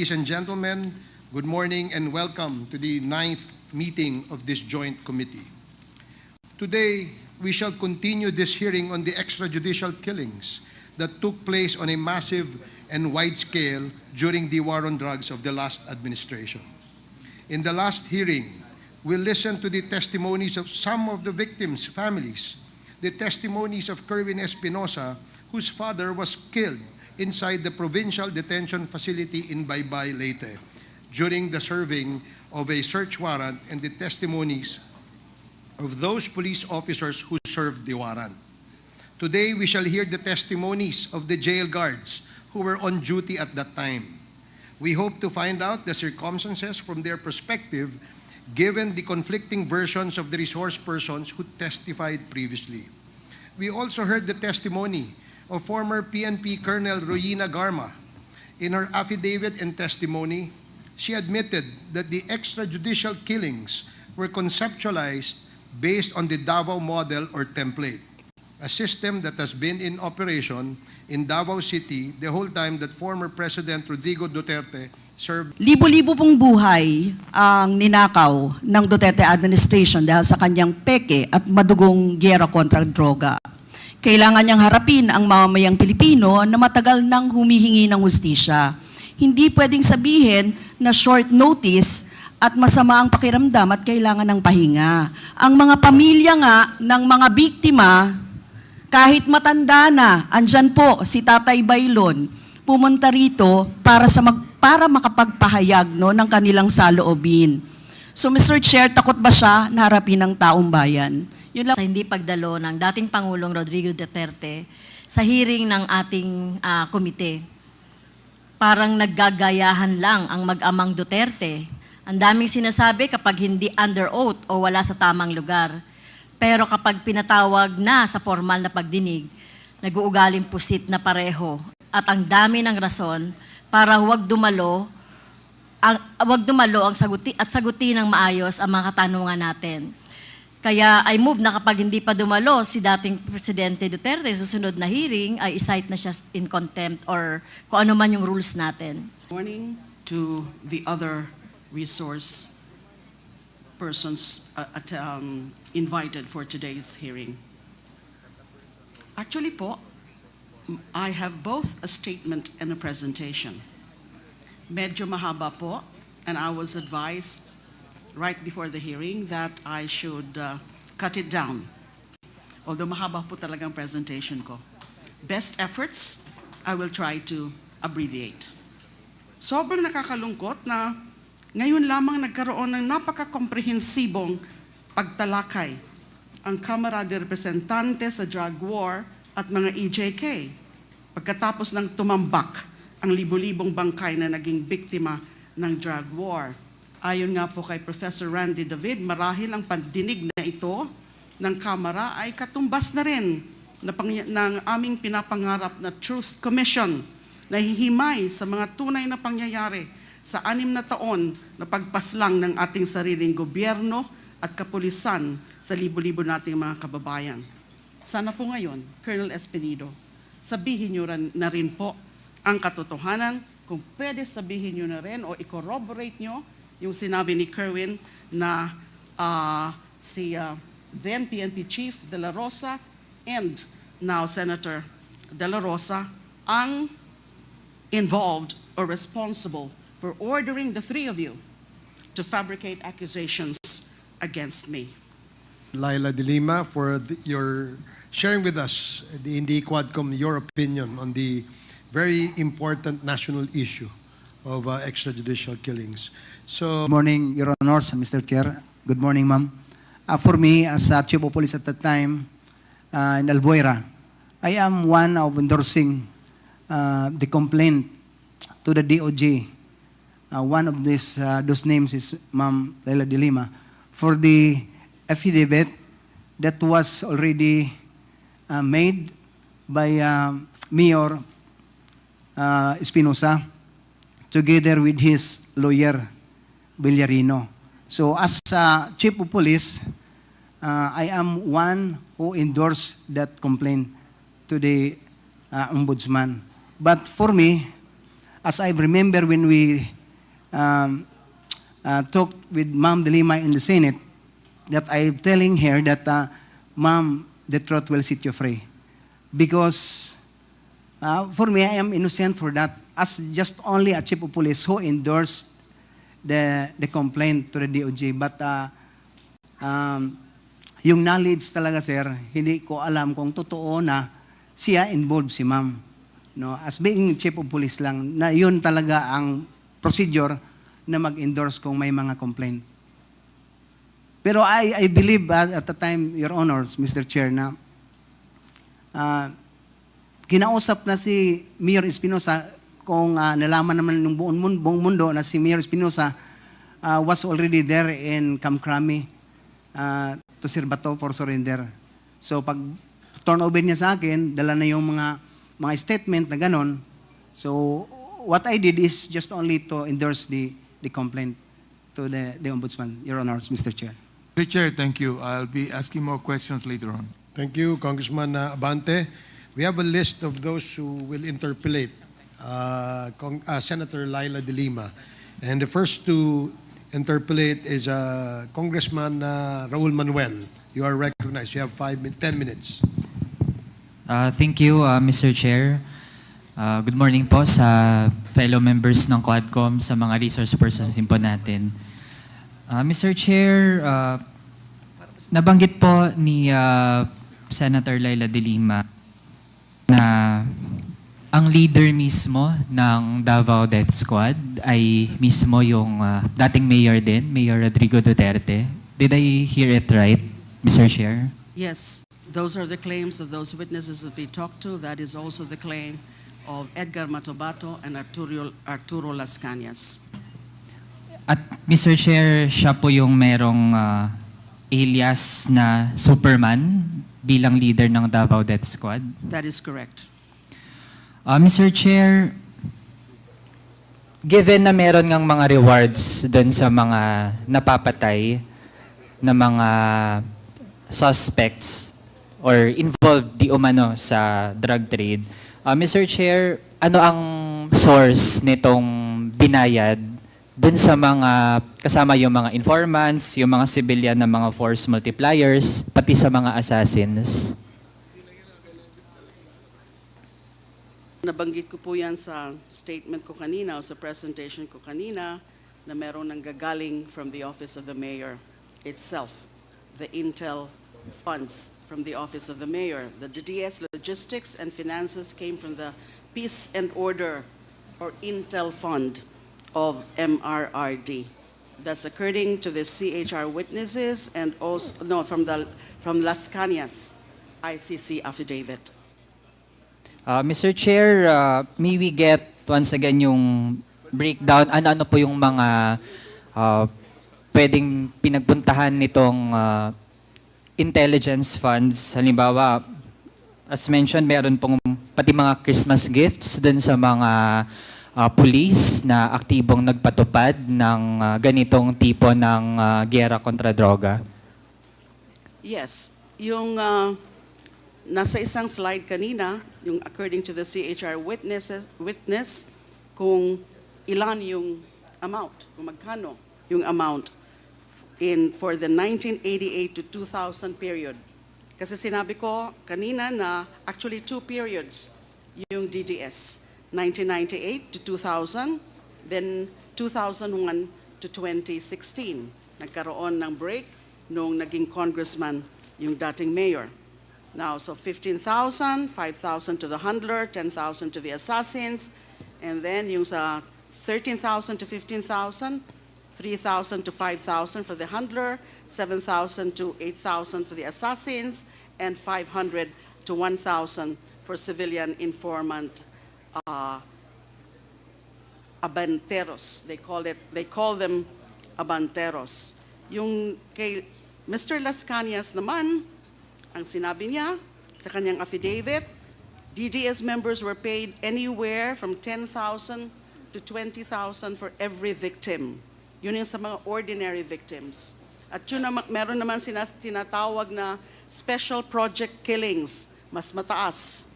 Ladies and gentlemen, good morning and welcome to the 9th meeting of this joint committee. Today, we shall continue this hearing on the extrajudicial killings that took place on a massive and wide scale during the war on drugs of the last administration. In the last hearing, we listened to the testimonies of some of the victims' families, the testimonies of Kerwin Espinosa, whose father was killed inside the provincial detention facility in Baybay, Leyte, during the serving of a search warrant, and the testimonies of those police officers who served the warrant. Today, we shall hear the testimonies of the jail guards who were on duty at that time. We hope to find out the circumstances from their perspective, given the conflicting versions of the resource persons who testified previously. We also heard the testimony of former PNP Colonel Royina Garma. In her affidavit and testimony, she admitted that the extrajudicial killings were conceptualized based on the Davao model or template, a system that has been in operation in Davao City the whole time that former President Rodrigo Duterte served. Libo-libo pong buhay ang ninakaw ng Duterte administration dahil sa kanyang peke at madugong giyera kontra droga. Kailangan niyang harapin ang mamamayang Pilipino na matagal nang humihingi ng hustisya. Hindi pwedeng sabihin na short notice at masama ang pakiramdam at kailangan ng pahinga. Ang mga pamilya nga ng mga biktima, kahit matanda na, andyan po si Tatay Baylon, pumunta rito para makapagpahayag ng kanilang saloobin. So Mr. Chair, takot ba siya na harapin ng taong bayan? Yun lang. Sa hindi pagdalo ng dating Pangulong Rodrigo Duterte sa hearing ng ating komite. Parang naggagayahan lang ang mag-amang Duterte. Ang daming sinasabi kapag hindi under oath o wala sa tamang lugar. Pero kapag pinatawag na sa formal na pagdinig, nag-uugaling pusit na pareho. At ang dami ng rason para huwag dumalo ang sagutin ng maayos ang mga katanungan natin. Kaya I move na kapag hindi pa dumalo si dating Presidente Duterte, susunod na hearing ay cite na siya in contempt or kung ano man yung rules natin. Morning to the other resource persons invited for today's hearing. Actually po, I have both a statement and a presentation. Medyo mahaba po, and I was advised right before the hearing that I should cut it down. Although mahaba po talagang presentation ko. Best efforts, I will try to abbreviate. Sobrang nakakalungkot na ngayon lamang nagkaroon ng napaka-komprehensibong pagtalakay ang Kamara de Representante sa drug war at mga EJK pagkatapos ng tumambak ang libo-libong bangkay na naging biktima ng drug war. Ayon nga po kay Professor Randy David, marahil ang pandinig na ito ng Kamara ay katumbas na rin ng aming pinapangarap na Truth Commission na hihimay sa mga tunay na pangyayari sa 6 na taon na pagpaslang ng ating sariling gobyerno at kapulisan sa libo-libo nating mga kababayan. Sana po ngayon, Colonel Espinido, sabihin niyo na rin po ang katotohanan, kung pwede sabihin niyo na rin o i-corroborate niyo yung sinabi ni Kerwin na si then PNP Chief De La Rosa and now Senator De La Rosa ang involved or responsible for ordering the 3 of you to fabricate accusations against me. Laila de Lima, for your sharing with us in the Quadcom your opinion on the very important national issue of extrajudicial killings. So, good morning, Your Honors and Mr. Chair. Good morning, ma'am. For me, as Chief of Police at that time in Albuera, I am one of endorsing the complaint to the DOJ. One of those names is Ma'am Laila de Lima for the affidavit that was already made by Mayor Espinosa together with his lawyer, Villarino. So as Chief of Police, I am one who endorsed that complaint to the Ombudsman. But for me, as I remember when we talked with Ma'am De Lima in the Senate, that I'm telling her that, Ma'am, the truth will set you free. Because for me, I am innocent for that, as just only a chief of police who endorsed the complaint to the DOJ. But yung knowledge talaga, sir, hindi ko alam kung totoo na siya involved si ma'am. No, as being chief of police lang, na yun talaga ang procedure na mag-endorse kung may mga complaint. Pero I believe at the time, Your Honors, Mr. Chair, na kinausap na si Mayor Espinosa kung nalaman naman ng buong mundo na si Mayor Espinosa was already there in Kamkrami to Sirbato for surrender. So pag turn over niya sa akin, dala na yung mga statement na ganon. So what I did is just only to endorse the complaint to the Ombudsman, Your Honors, Mr. Chair. Mr. Chair, thank you. I'll be asking more questions later on. Thank you, Congressman Abante. We have a list of those who will interpellate Senator Laila De Lima. And the first to interpellate is Congressman Raul Manuel. You are recognized. You have 10 minutes. Thank you, Mr. Chair. Good morning po sa fellow members ng Quadcom, sa mga resource persons din po natin. Mr. Chair, nabanggit po ni Senator Laila De Lima na ang leader mismo ng Davao Death Squad ay mismo yung dating mayor din, Mayor Rodrigo Duterte. Did I hear it right, Mr. Chair? Yes, those are the claims of those witnesses that we talked to. That is also the claim of Edgar Matobato and Arturo Las Cañas. At Mr. Chair, siya po yung merong alias na Superman bilang leader ng Davao Death Squad. That is correct. Mr. Chair, given na meron ngang mga rewards dun sa mga napapatay na mga suspects or involved di umano sa drug trade, Mr. Chair, ano ang source nitong binayad dun sa mga kasama yung mga informants, yung mga civilian na mga force multipliers, pati sa mga assassins? Nabanggit ko po yan sa statement ko kanina o sa presentation ko kanina na meron nang gagaling from the Office of the Mayor itself, the intel funds from the Office of the Mayor. The DDS logistics and finances came from the Peace and Order or Intel Fund of MRRD. That's according to the CHR witnesses and also, no, from Las Cañas ICC affidavit. Mr. Chair, may we get once again yung breakdown, ano po yung mga pwedeng pinagpuntahan nitong intelligence funds? Halimbawa, as mentioned, meron pong pati mga Christmas gifts dun sa mga police na aktibong nagpatupad ng ganitong tipo ng giyera kontra droga. Yes, yung nasa isang slide kanina, yung according to the CHR witness, kung ilan yung amount, kung magkano yung amount for the 1988 to 2000 period. Kasi sinabi ko kanina na actually 2 periods yung DDS. 1998 to 2000, then 2001 to 2016. Nagkaroon ng break nung naging congressman yung dating mayor. Now, so 15,000, 5,000 to the handler, 10,000 to the assassins, and then yung sa 13,000 to 15,000, 3,000 to 5,000 for the handler, 7,000 to 8,000 for the assassins, and 500 to 1,000 for civilian informant abanteros. They call them abanteros. Yung kay Mr. Las Cañas naman, ang sinabi niya sa kanyang affidavit, DDS members were paid anywhere from 10,000 to 20,000 for every victim. Yun yung sa mga ordinary victims. At yun naman, meron naman tinatawag na special project killings, mas mataas.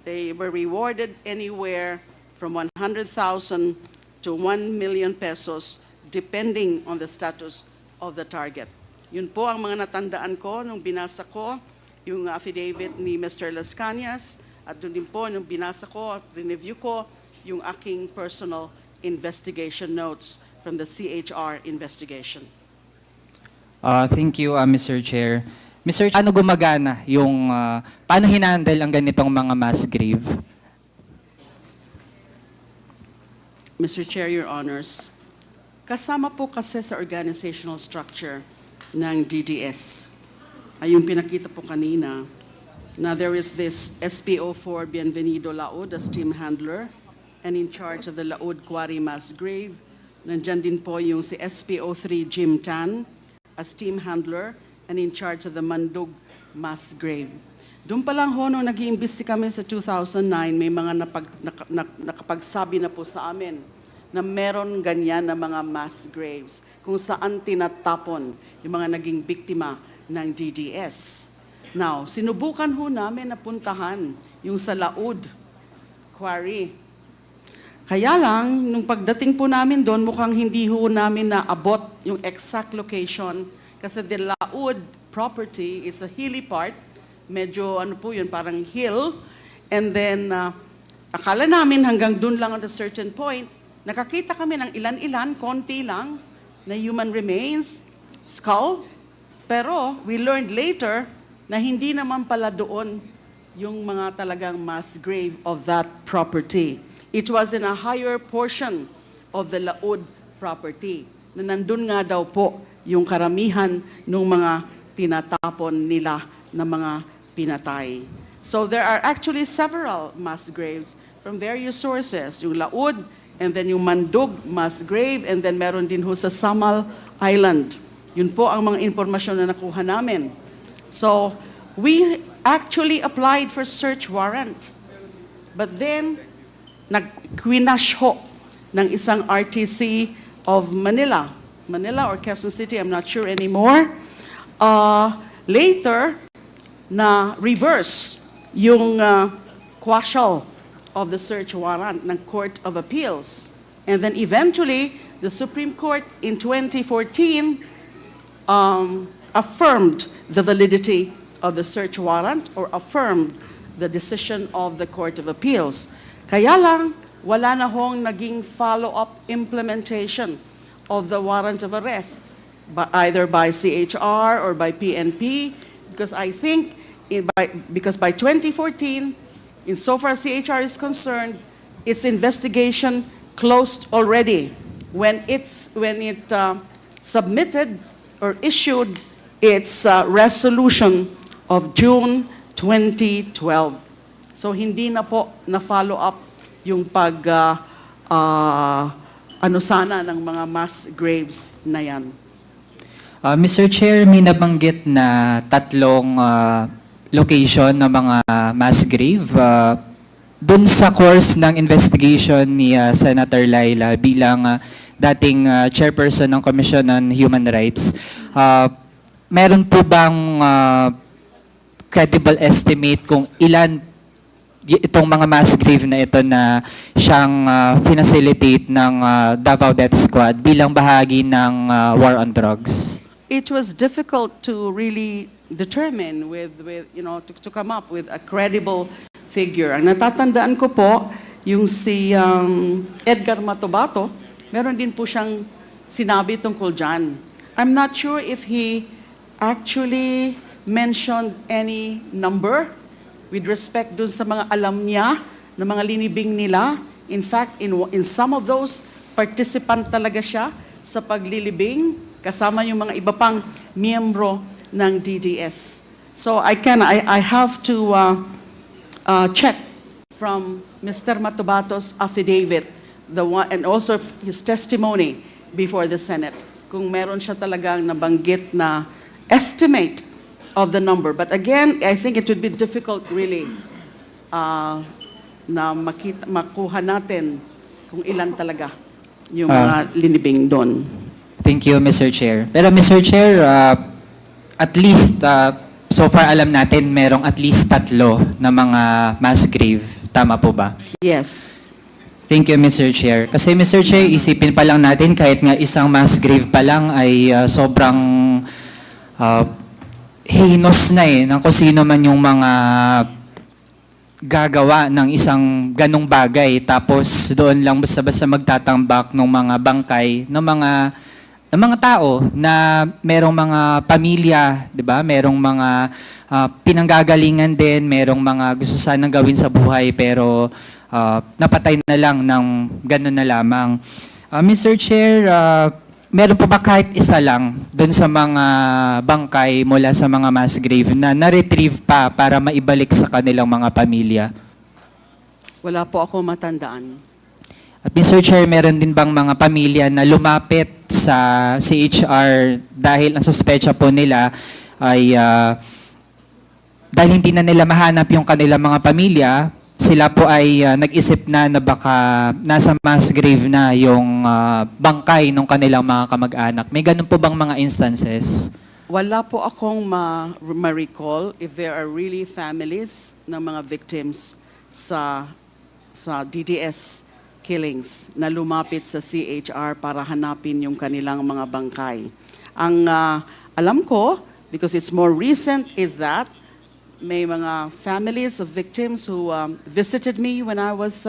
They were rewarded anywhere from 100,000 to 1 million pesos depending on the status of the target. Yun po ang mga natandaan ko nung binasa ko yung affidavit ni Mr. Las Cañas at doon din po nung binasa ko at review ko yung aking personal investigation notes from the CHR investigation. Thank you, Mr. Chair. Mr. Chair, paano gumagana yung, paano hinandle ang ganitong mga mass grave? Mr. Chair, Your Honors, kasama po kasi sa organizational structure ng DDS ay yung pinakita po kanina na there is this SPO4 Bienvenido Laod as team handler and in charge of the Laod Quarry Mass Grave. Nandyan din po yung si SPO3 Jim Tan as team handler and in charge of the Mandug Mass Grave. Doon pa lang ho, nung nag-iimbesti kami sa 2009, may mga nakapagsabi na po sa amin na meron ganyan na mga mass graves kung saan tinatapon yung mga naging biktima ng DDS. Now, sinubukan ho namin na puntahan yung sa Laod Quarry. Kaya lang, nung pagdating po namin doon, mukhang hindi ho namin naabot yung exact location kasi the Laod property is a hilly part, medyo ano po yun, parang hill, and then akala namin hanggang doon lang at a certain point, nakakita kami ng ilan-ilan, konti lang, na human remains, skull, pero we learned later na hindi naman pala doon yung mga talagang mass grave of that property. It was in a higher portion of the Laod property, na nandun nga daw po yung karamihan ng mga tinatapon nila na mga pinatay. So there are actually several mass graves from various sources, yung Laod, and then yung Mandug mass grave, and then meron din ho sa Samal Island. Yun po ang mga impormasyon na nakuha namin. So, we actually applied for search warrant. But then, nag-quinash ho ng isang RTC of Manila or Quezon City, I'm not sure anymore. Later, na reverse yung quashal of the search warrant ng Court of Appeals. And then eventually, the Supreme Court in 2014 affirmed the validity of the search warrant or affirmed the decision of the Court of Appeals. Kaya lang, wala na hong naging follow-up implementation of the warrant of arrest, either by CHR or by PNP, because I think because by 2014, insofar as CHR is concerned, its investigation closed already when it submitted or issued its resolution of June 2012. So hindi na po na-follow up yung ano sana ng mga mass graves na yan. Mr. Chair, may nabanggit na tatlong location ng mga mass grave. Doon sa course ng investigation ni Senator Laila bilang dating chairperson ng Commission on Human Rights, meron po bang credible estimate kung ilan itong mga mass grave na ito na siyang facilitate ng Davao Death Squad bilang bahagi ng war on drugs? It was difficult to really determine to come up with a credible figure. Ang natatandaan ko po, yung si Edgar Matobato, meron din po siyang sinabi tungkol dyan. I'm not sure if he actually mentioned any number with respect dun sa mga alam niya na mga linibing nila. In fact, in some of those, participant talaga siya sa paglilibing, kasama yung mga iba pang miyembro ng DDS. So I have to check from Mr. Matobato's affidavit, and also his testimony before the Senate, kung meron siya talagang nabanggit na estimate of the number. But again, I think it would be difficult really na makuha natin kung ilan talaga yung mga linibing doon. Thank you, Mr. Chair. Pero Mr. Chair, at least, so far alam natin, merong at least 3 na mga mass grave. Tama po ba? Yes. Thank you, Mr. Chair. Kasi Mr. Chair, isipin pa lang natin kahit nga isang mass grave pa lang ay sobrang heinous na ng kung sino man yung mga gagawa ng isang ganong bagay. Tapos doon lang basta-basta magtatambak ng mga bangkay ng mga tao na merong mga pamilya, 'di ba? Merong mga pinanggagalingan din, merong mga gusto sanang gawin sa buhay pero napatay na lang ng gano'n na lamang. Mr. Chair, meron po ba kahit isa lang doon sa mga bangkay mula sa mga mass grave na na-retrieve pa para maibalik sa kanilang mga pamilya? Wala po ako matandaan. At Mr. Chair, meron din bang mga pamilya na lumapit sa CHR dahil ang suspecha po nila ay dahil hindi na nila mahanap yung kanilang mga pamilya, sila po ay nag-isip na baka nasa mass grave na yung bangkay ng kanilang mga kamag-anak. May ganun po bang mga instances? Wala po akong ma-recall if there are really families ng mga victims sa DDS killings na lumapit sa CHR para hanapin yung kanilang mga bangkay. Ang alam ko, because it's more recent, is that may mga families of victims who visited me when I was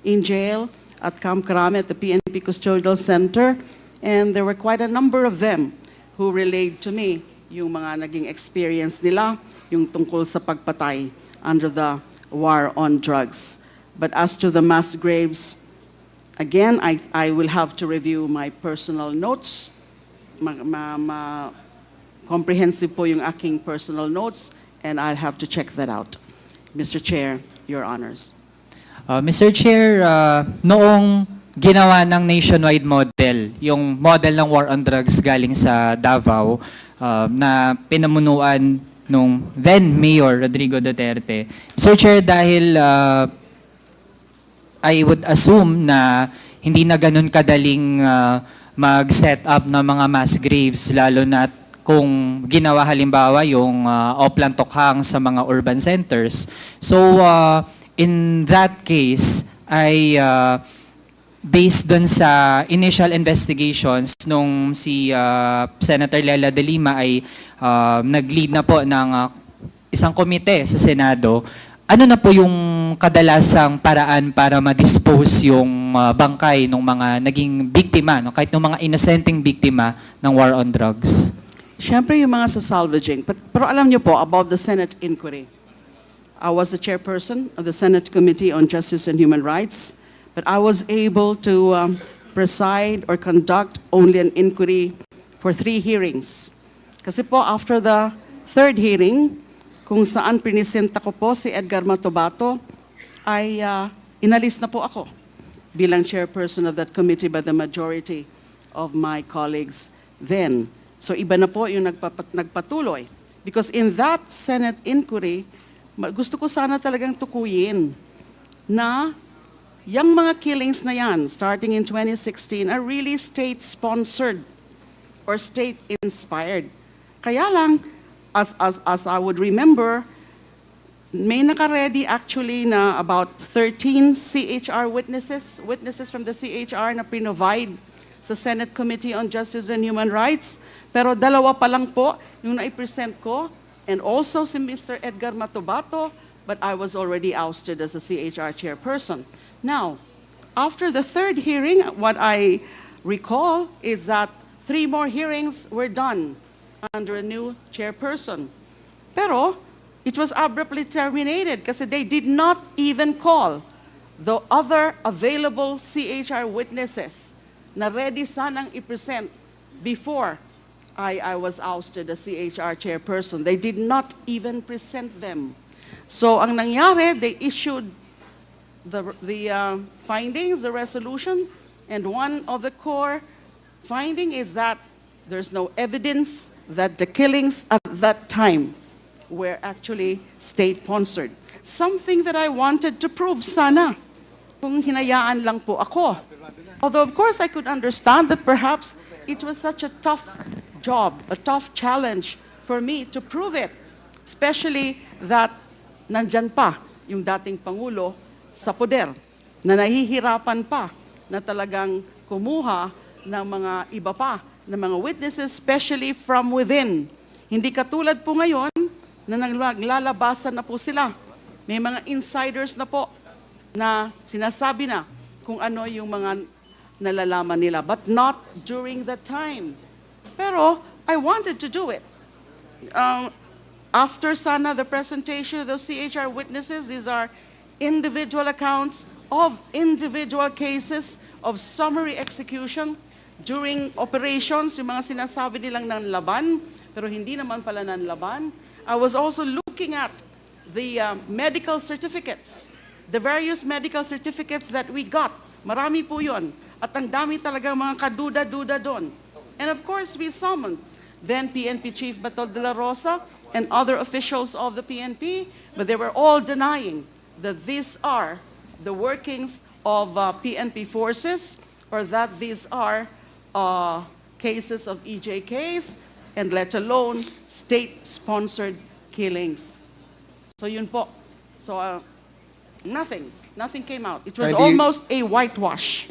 in jail at Camp Crame at the PNP Custodial Center, and there were quite a number of them who relayed to me yung mga naging experience nila, yung tungkol sa pagpatay under the war on drugs. But as to the mass graves, again, I will have to review my personal notes. Comprehensive po yung aking personal notes, and I'll have to check that out. Mr. Chair, Your Honors. Mr. Chair, noong ginawa ng nationwide model, yung model ng war on drugs galing sa Davao, na pinamunuan nung then Mayor Rodrigo Duterte. Mr. Chair, dahil I would assume na hindi na ganun kadaling mag-set up ng mga mass graves, lalo na kung ginawa halimbawa yung Oplan Tokhang sa mga urban centers. So, in that case, ay based dun sa initial investigations nung si Senator Lela de Lima ay nag-lead na po ng isang komite sa Senado, ano na po yung kadalasang paraan para ma-dispose yung bangkay ng mga naging biktima, no? Kahit ng mga innocenteng biktima ng war on drugs? Siyempre yung mga sa salvaging. Pero alam niyo po about the Senate inquiry. I was the chairperson of the Senate Committee on Justice and Human Rights, but I was able to preside or conduct only an inquiry for 3 hearings. Kasi po after the 3rd hearing, kung saan prinisenta ko po si Edgar Matobato, ay inalis na po ako bilang chairperson of that committee by the majority of my colleagues then. So iba na po yung nagpatuloy. Because in that Senate inquiry, gusto ko sana talagang tukuyin na yung mga killings na yan, starting in 2016, are really state-sponsored or state-inspired. Kaya lang, as I would remember, may naka-ready actually na about 13 CHR witnesses from the CHR na pinovide sa Senate Committee on Justice and Human Rights. Pero 2 pa lang po yung naipresent ko, and also si Mr. Edgar Matobato, but I was already ousted as a CHR chairperson. Now, after the 3rd hearing, what I recall is that 3 more hearings were done under a new chairperson. Pero it was abruptly terminated kasi they did not even call the other available CHR witnesses na ready sanang i-present before I was ousted as CHR chairperson. They did not even present them. So ang nangyari, they issued the findings, the resolution, and one of the core finding is that there's no evidence that the killings at that time were actually state-sponsored. Something that I wanted to prove sana kung hinayaan lang po ako. Although of course I could understand that perhaps it was such a tough job, a tough challenge for me to prove it. Especially that nandyan pa yung dating Pangulo sa poder. na nahihirapan pa na talagang kumuha ng mga iba pa, ng mga witnesses, especially from within. Hindi katulad po ngayon na naglalabasan na po sila. May mga insiders na po na sinasabi na kung ano yung mga nalalaman nila, but not during that time. Pero I wanted to do it. After sana the presentation of those CHR witnesses, these are individual accounts of individual cases of summary execution during operations, yung mga sinasabi nilang nanlaban, pero hindi naman pala nanlaban. I was also looking at the medical certificates, the various medical certificates that we got. Marami po yun. At ang dami talagang mga kaduda-duda doon. And of course, we summoned then PNP Chief Bato de la Rosa and other officials of the PNP, but they were all denying that these are the workings of PNP forces or that these are cases of EJKs and let alone state-sponsored killings. So yun po. So nothing came out. It was Kylie- almost a whitewash.